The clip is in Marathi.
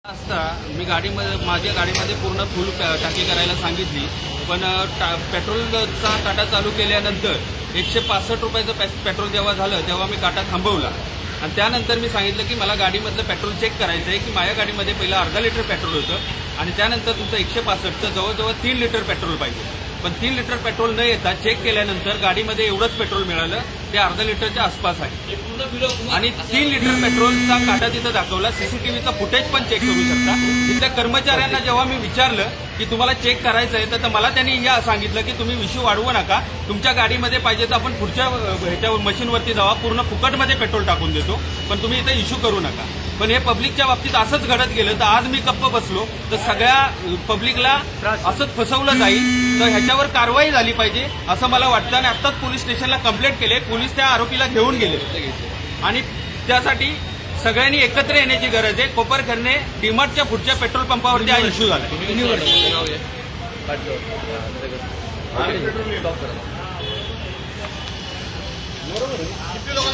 असता मी माझ्या गाडीमध्ये पूर्ण फुल टाकी करायला सांगितली, पण पेट्रोलचा काटा चालू केल्यानंतर 165 रुपयाचं पेट्रोल जेव्हा झालं तेव्हा मी काटा थांबवला आणि त्यानंतर मी सांगितलं की मला गाडीमधलं पेट्रोल चेक करायचं आहे की माझ्या गाडीमध्ये पहिलं अर्धा लिटर पेट्रोल होतं आणि त्यानंतर तुमचं 165चं जवळजवळ 3 लिटर पेट्रोल पाहिजे. पण 3 लिटर पेट्रोल न येता चेक केल्यानंतर गाडीमध्ये एवढंच पेट्रोल मिळालं, ते अर्धा लिटरच्या आसपास आहे आणि 3 लिटर पेट्रोलचा काटा तिथं दाखवला. सीसीटीव्हीचा फुटेज पण चेक करू शकता. तिथल्या कर्मचाऱ्यांना जेव्हा मी विचारलं की तुम्हाला चेक करायचं आहे तर मला त्यांनी सांगितलं की तुम्ही इश्यू वाढवू नका, तुमच्या गाडीमध्ये पाहिजे तर आपण पुढच्या ह्याच्यावर मशीनवरती जावा, पूर्ण फुकटमध्ये पेट्रोल टाकून देतो, पण तुम्ही इथं इश्यू करू नका. पण हे पब्लिकच्या बाबतीत असंच घडत गेलं तर आज मी गप्प बसलो तर सगळ्या पब्लिकला असंच फसवलं जाईल. तर ह्याच्यावर कारवाई झाली पाहिजे असं मला वाटतं आणि आत्ताच पोलीस स्टेशनला कंप्लेंट केले. पोलीस त्या आरोपीला घेऊन गेले आणि त्यासाठी सगळ्यांनी एकत्र येण्याची गरज आहे. कोपरखैरणे डीमार्टच्या पुढच्या पेट्रोल पंपावरती हा इश्यू झाला. बरोबर